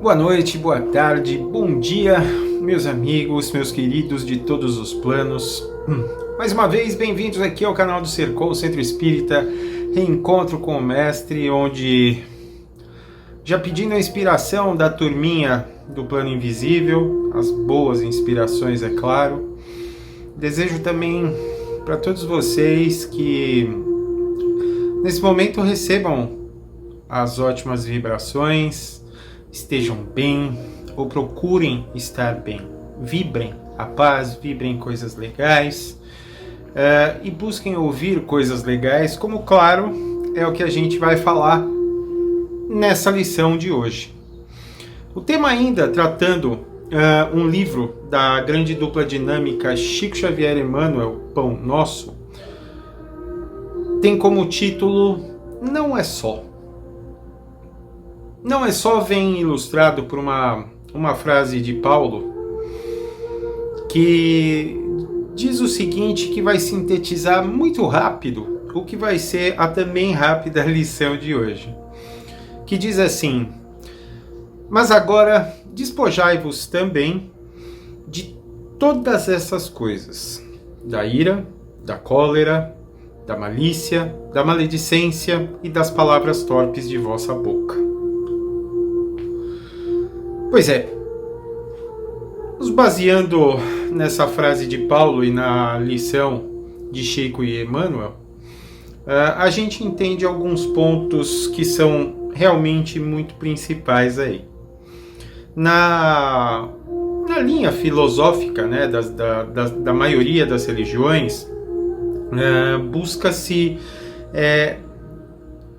Boa noite, boa tarde, bom dia, meus amigos, meus queridos de todos os planos. Mais uma vez, bem-vindos aqui ao canal do Cercou, Centro Espírita, Reencontro com o Mestre, onde, já pedindo a inspiração da turminha do Plano Invisível, as boas inspirações, é claro, desejo também para todos vocês que, nesse momento, recebam as ótimas vibrações, estejam bem ou procurem estar bem. Vibrem a paz, vibrem coisas legais e busquem ouvir coisas legais, como, claro, é o que a gente vai falar nessa lição de hoje. O tema ainda tratando um livro da grande dupla dinâmica Chico Xavier e Emmanuel, Pão Nosso, tem como título Não é Só. Não é só vem ilustrado por uma frase de Paulo que diz o seguinte, que vai sintetizar muito rápido o que vai ser a também rápida lição de hoje. Que diz assim: mas agora despojai-vos também de todas essas coisas, da ira, da cólera, da malícia, da maledicência e das palavras torpes de vossa boca. Pois é, nos baseando nessa frase de Paulo e na lição de Chico e Emmanuel, a gente entende alguns pontos que são realmente muito principais aí. Na linha filosófica, né, da maioria das religiões, busca-se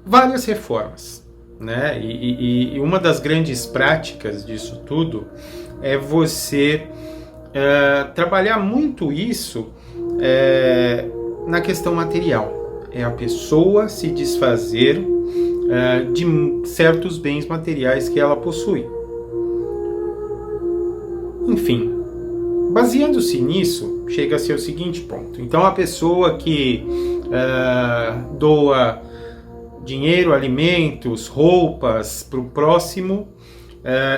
várias reformas. Né? E uma das grandes práticas disso tudo é você trabalhar muito isso na questão material. É a pessoa se desfazer de certos bens materiais que ela possui. Enfim, baseando-se nisso, chega-se ao seguinte ponto. Então, a pessoa que doa dinheiro, alimentos, roupas para o próximo,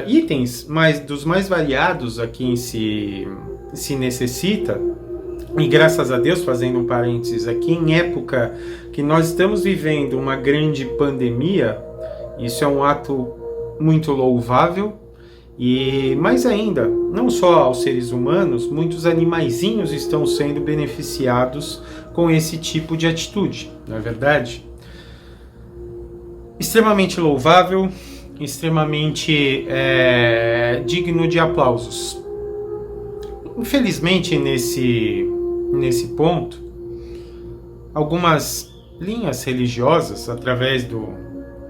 itens dos mais variados a quem se necessita, e graças a Deus, fazendo um parênteses aqui, em época que nós estamos vivendo uma grande pandemia, isso é um ato muito louvável, e mais ainda, não só aos seres humanos, muitos animaizinhos estão sendo beneficiados com esse tipo de atitude, não é verdade? Extremamente louvável, extremamente digno de aplausos. Infelizmente, nesse ponto, algumas linhas religiosas, através do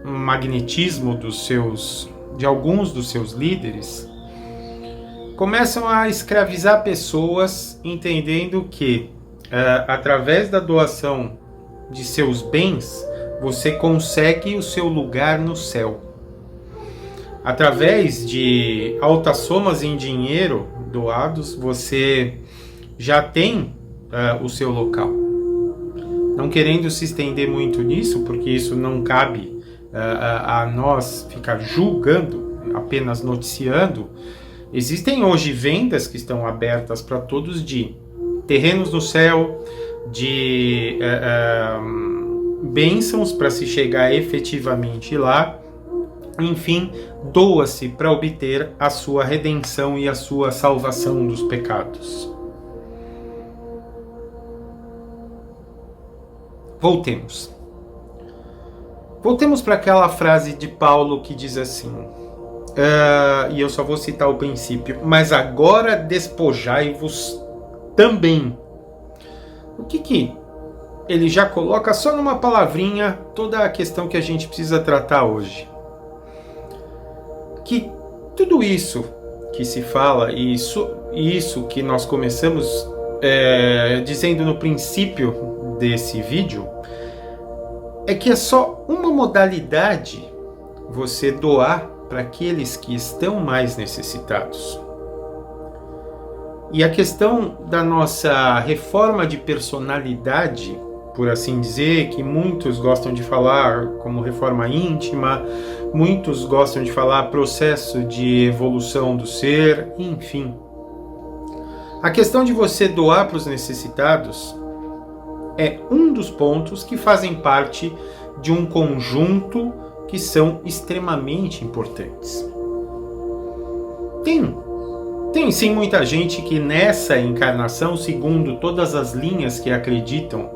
magnetismo de alguns dos seus líderes, começam a escravizar pessoas, entendendo que, através da doação de seus bens, você consegue o seu lugar no céu. Através de altas somas em dinheiro doados, você já tem o seu local. Não querendo se estender muito nisso, porque isso não cabe a nós ficar julgando, apenas noticiando, existem hoje vendas que estão abertas para todos de terrenos no céu, de bênçãos para se chegar efetivamente lá. Enfim, doa-se para obter a sua redenção e a sua salvação dos pecados. Voltemos para aquela frase de Paulo que diz assim, e eu só vou citar o princípio: mas agora despojai-vos também. O que ele já coloca só numa palavrinha toda a questão que a gente precisa tratar hoje. Que tudo isso que se fala, e isso que nós começamos dizendo no princípio desse vídeo, é que é só uma modalidade você doar para aqueles que estão mais necessitados. E a questão da nossa reforma de personalidade por assim dizer, que muitos gostam de falar como reforma íntima, muitos gostam de falar processo de evolução do ser, enfim. A questão de você doar para os necessitados é um dos pontos que fazem parte de um conjunto que são extremamente importantes. Tem sim muita gente que nessa encarnação, segundo todas as linhas que acreditam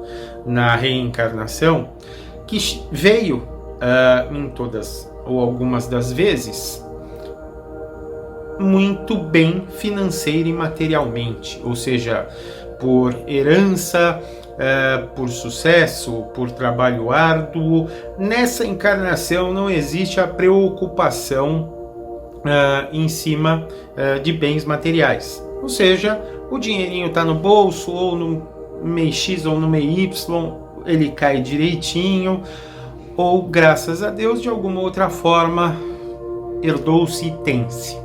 na reencarnação, que veio em todas ou algumas das vezes muito bem financeira e materialmente, ou seja, por herança, por sucesso, por trabalho árduo. Nessa encarnação não existe a preocupação em cima de bens materiais, ou seja, o dinheirinho está no bolso, ou no mês X ou no mês Y, ele cai direitinho, ou graças a Deus de alguma outra forma herdou-se e tem-se.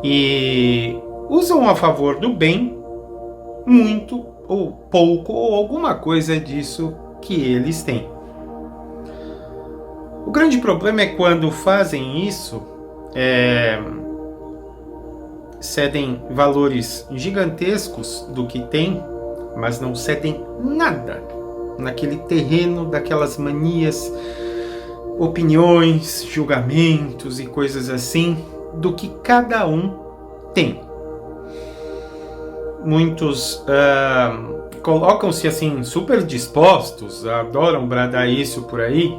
E usam a favor do bem muito ou pouco ou alguma coisa disso que eles têm. O grande problema é quando fazem isso, cedem valores gigantescos do que têm, mas não cedem nada naquele terreno daquelas manias, opiniões, julgamentos e coisas assim, do que cada um tem. Muitos colocam-se assim super dispostos, adoram bradar isso por aí,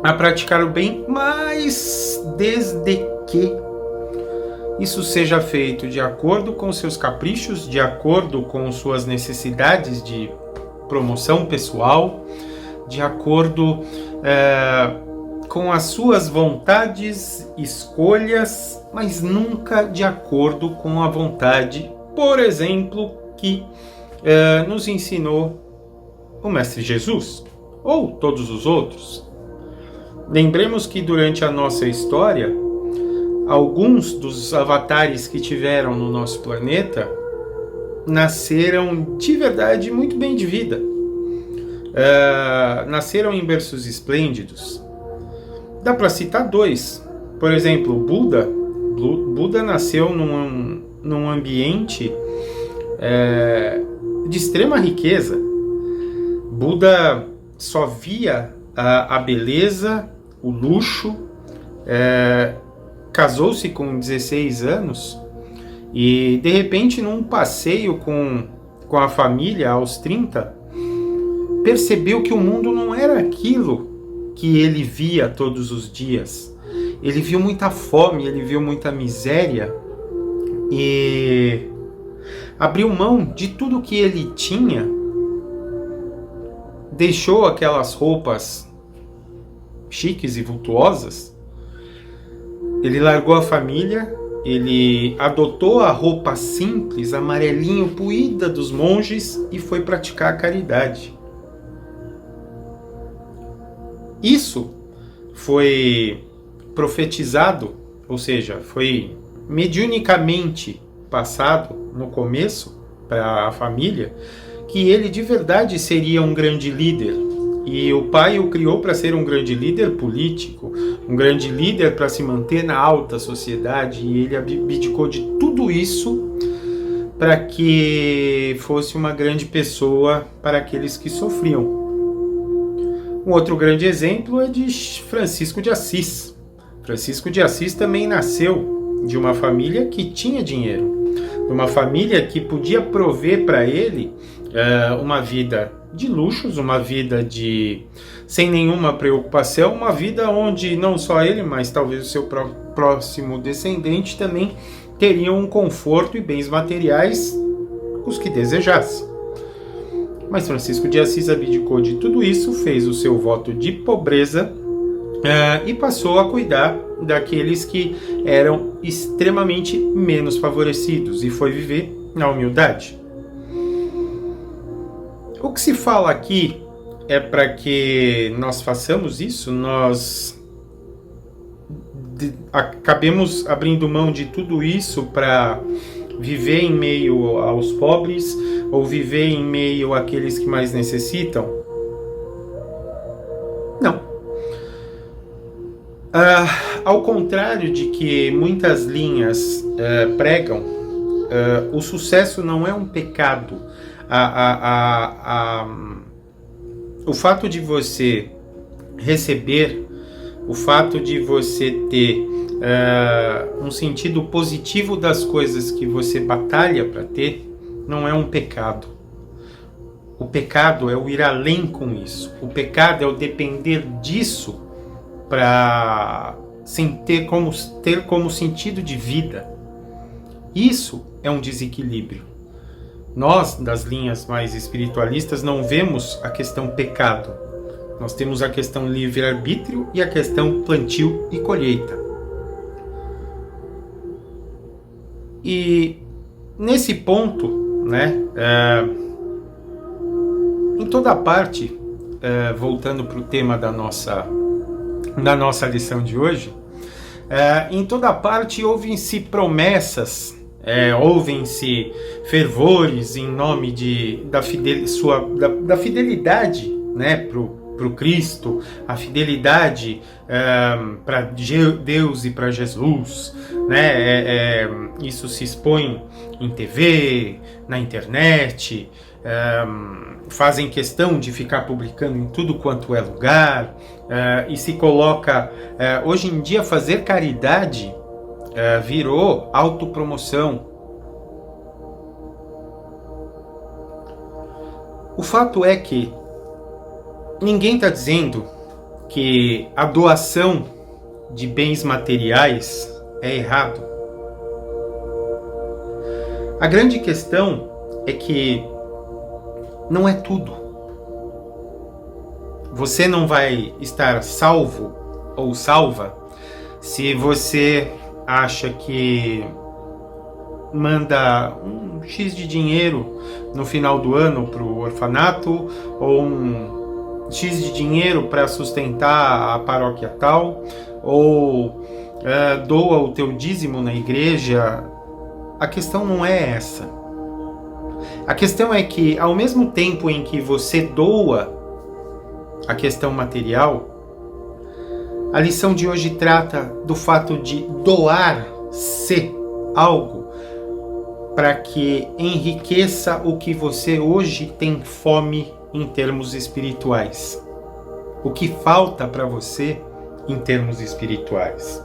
a praticar o bem, mas desde que isso seja feito de acordo com seus caprichos, de acordo com suas necessidades de promoção pessoal, de acordo com as suas vontades, escolhas, mas nunca de acordo com a vontade, por exemplo, que nos ensinou o Mestre Jesus, ou todos os outros. Lembremos que durante a nossa história, alguns dos avatares que tiveram no nosso planeta nasceram de verdade muito bem de vida. Nasceram em berços esplêndidos. Dá para citar dois. Por exemplo, Buda nasceu num ambiente de extrema riqueza. Buda só via a beleza, o luxo, casou-se com 16 anos e de repente num passeio com a família aos 30, percebeu que o mundo não era aquilo que ele via todos os dias. Ele viu muita fome, ele viu muita miséria e abriu mão de tudo que ele tinha, deixou aquelas roupas chiques e vultuosas, ele largou a família, ele adotou a roupa simples, amarelinho, puída dos monges e foi praticar a caridade. Isso foi profetizado, ou seja, foi mediunicamente passado no começo para a família, que ele de verdade seria um grande líder. E o pai o criou para ser um grande líder político, um grande líder para se manter na alta sociedade, e ele abdicou de tudo isso para que fosse uma grande pessoa para aqueles que sofriam. Um outro grande exemplo é de Francisco de Assis. Francisco de Assis também nasceu de uma família que tinha dinheiro, de uma família que podia prover para ele uma vida de luxos, uma vida sem nenhuma preocupação, uma vida onde não só ele, mas talvez o seu próximo descendente também teriam um conforto e bens materiais os que desejasse. Mas Francisco de Assis abdicou de tudo isso, fez o seu voto de pobreza e passou a cuidar daqueles que eram extremamente menos favorecidos e foi viver na humildade. O que se fala aqui é para que nós façamos isso, nós acabemos abrindo mão de tudo isso para viver em meio aos pobres ou viver em meio àqueles que mais necessitam? Não. Ao contrário de que muitas linhas pregam, o sucesso não é um pecado. O fato de você receber, o fato de você ter um sentido positivo das coisas que você batalha para ter, não é um pecado. O pecado é o ir além com isso. O pecado é o depender disso sem ter como sentido de vida. Isso é um desequilíbrio. Nós, das linhas mais espiritualistas, não vemos a questão pecado. Nós temos a questão livre-arbítrio e a questão plantio e colheita. E nesse ponto, né, em toda parte, voltando para o tema da nossa lição de hoje, em toda parte ouvem-se promessas, ouvem-se fervores em nome da fidelidade, né, para o Cristo, a fidelidade para Deus e para Jesus, né? Isso se expõe em TV, na internet, fazem questão de ficar publicando em tudo quanto é lugar, e se coloca, hoje em dia fazer caridade virou autopromoção. O fato é que ninguém está dizendo que a doação de bens materiais é errado. A grande questão é que não é tudo. Você não vai estar salvo ou salva se você acha que manda um X de dinheiro no final do ano para o orfanato, ou um X de dinheiro para sustentar a paróquia tal, ou doa o teu dízimo na igreja. A questão não é essa. A questão é que, ao mesmo tempo em que você doa a questão material, a lição de hoje trata do fato de doar-se algo para que enriqueça o que você hoje tem fome em termos espirituais. O que falta para você em termos espirituais.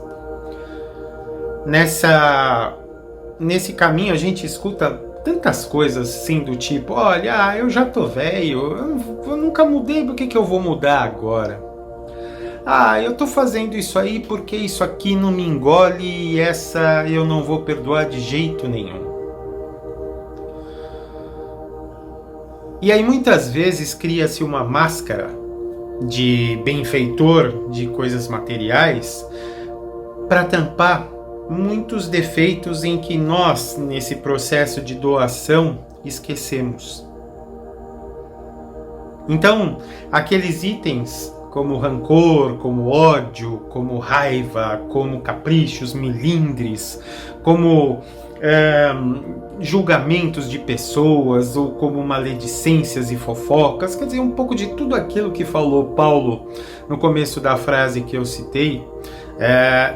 Nesse caminho a gente escuta tantas coisas assim do tipo, olha, eu já tô velho, eu nunca mudei, por que eu vou mudar agora? Eu tô fazendo isso aí porque isso aqui não me engole e essa eu não vou perdoar de jeito nenhum. E aí muitas vezes cria-se uma máscara de benfeitor de coisas materiais para tampar muitos defeitos em que nós, nesse processo de doação, esquecemos. Então, aqueles itens como rancor, como ódio, como raiva, como caprichos, melindres, como julgamentos de pessoas, ou como maledicências e fofocas, quer dizer, um pouco de tudo aquilo que falou Paulo no começo da frase que eu citei,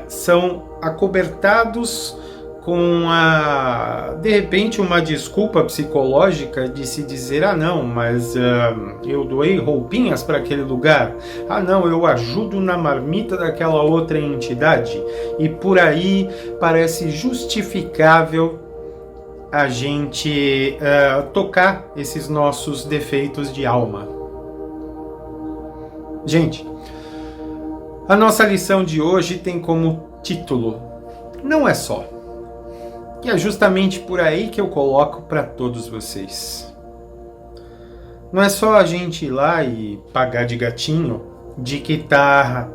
são acobertados com de repente uma desculpa psicológica de se dizer, não, mas eu doei roupinhas para aquele lugar, não, eu ajudo na marmita daquela outra entidade, e por aí parece justificável a gente tocar esses nossos defeitos de alma. Gente, a nossa lição de hoje tem como título Não é só. E é justamente por aí que eu coloco para todos vocês. Não é só a gente ir lá e pagar de gatinho, de que tá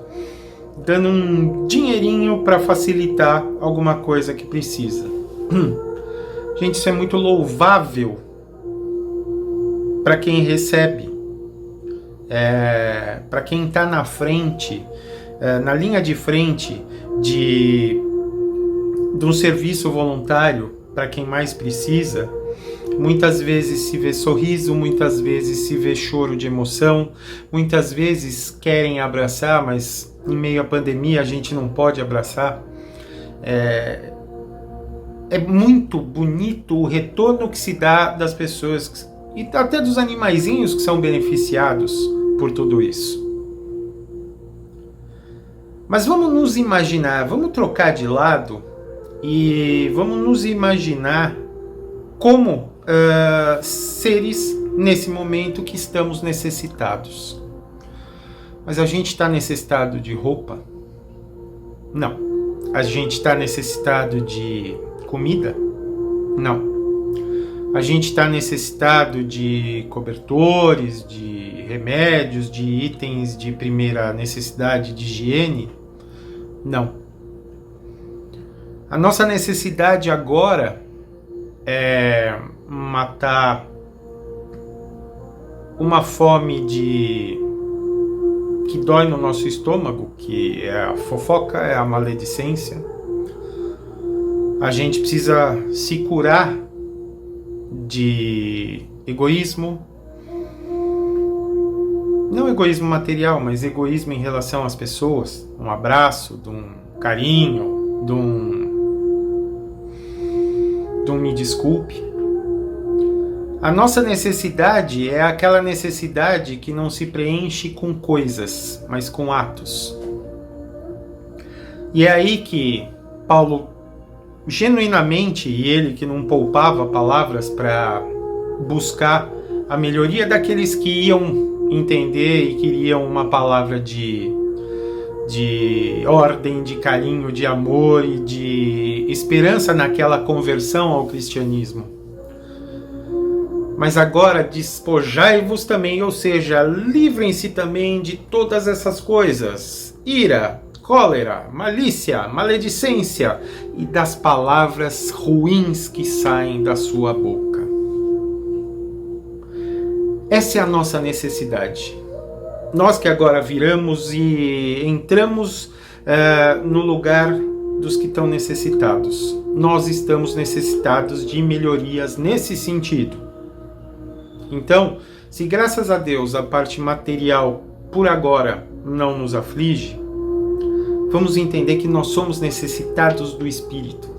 dando um dinheirinho para facilitar alguma coisa que precisa. Gente, isso é muito louvável para quem recebe, para quem está na frente, na linha de frente de um serviço voluntário, para quem mais precisa. Muitas vezes se vê sorriso, muitas vezes se vê choro de emoção, muitas vezes querem abraçar, mas em meio à pandemia a gente não pode abraçar. É muito bonito o retorno que se dá das pessoas e até dos animaizinhos que são beneficiados por tudo isso. Mas vamos nos imaginar, vamos trocar de lado e vamos nos imaginar como seres nesse momento que estamos necessitados. Mas a gente está necessitado de roupa? Não. A gente está necessitado de comida? Não. A gente está necessitado de cobertores, de remédios, de itens de primeira necessidade de higiene? Não. A nossa necessidade agora é matar uma fome que dói no nosso estômago, que é a fofoca, é a maledicência. A gente precisa se curar de egoísmo, não egoísmo material, mas egoísmo em relação às pessoas, um abraço, de um carinho, de um me desculpe. A nossa necessidade é aquela necessidade que não se preenche com coisas, mas com atos. E é aí que Paulo, genuinamente, e ele que não poupava palavras para buscar a melhoria daqueles que iam entender e queriam uma palavra de ordem, de carinho, de amor e de esperança naquela conversão ao cristianismo. Mas agora despojai-vos também, ou seja, livrem-se também de todas essas coisas: ira, cólera, malícia, maledicência e das palavras ruins que saem da sua boca. Essa é a nossa necessidade. Nós que agora viramos e entramos no lugar dos que estão necessitados. Nós estamos necessitados de melhorias nesse sentido. Então, se graças a Deus a parte material por agora não nos aflige, vamos entender que nós somos necessitados do Espírito.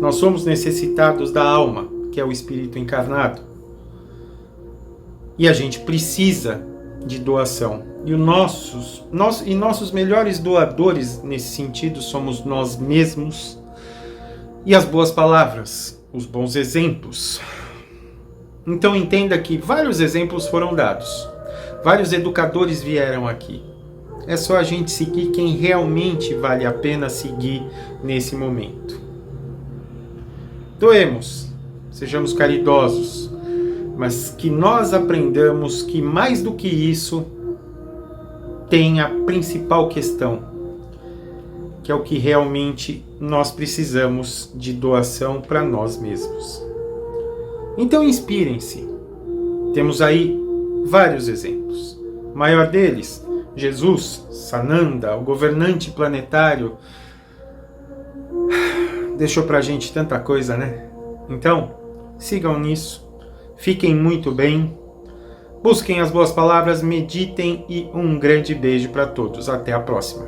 Nós somos necessitados da alma, que é o Espírito encarnado. E a gente precisa de doação. E nossos melhores doadores nesse sentido somos nós mesmos e as boas palavras, os bons exemplos. Então entenda que vários exemplos foram dados. Vários educadores vieram aqui. É só a gente seguir quem realmente vale a pena seguir nesse momento. Doemos, sejamos caridosos, mas que nós aprendamos que mais do que isso tem a principal questão, que é o que realmente nós precisamos de doação para nós mesmos. Então inspirem-se. Temos aí vários exemplos. O maior deles, Jesus, Sananda, o governante planetário, deixou pra gente tanta coisa, né? Então, sigam nisso, fiquem muito bem, busquem as boas palavras, meditem e um grande beijo para todos. Até a próxima.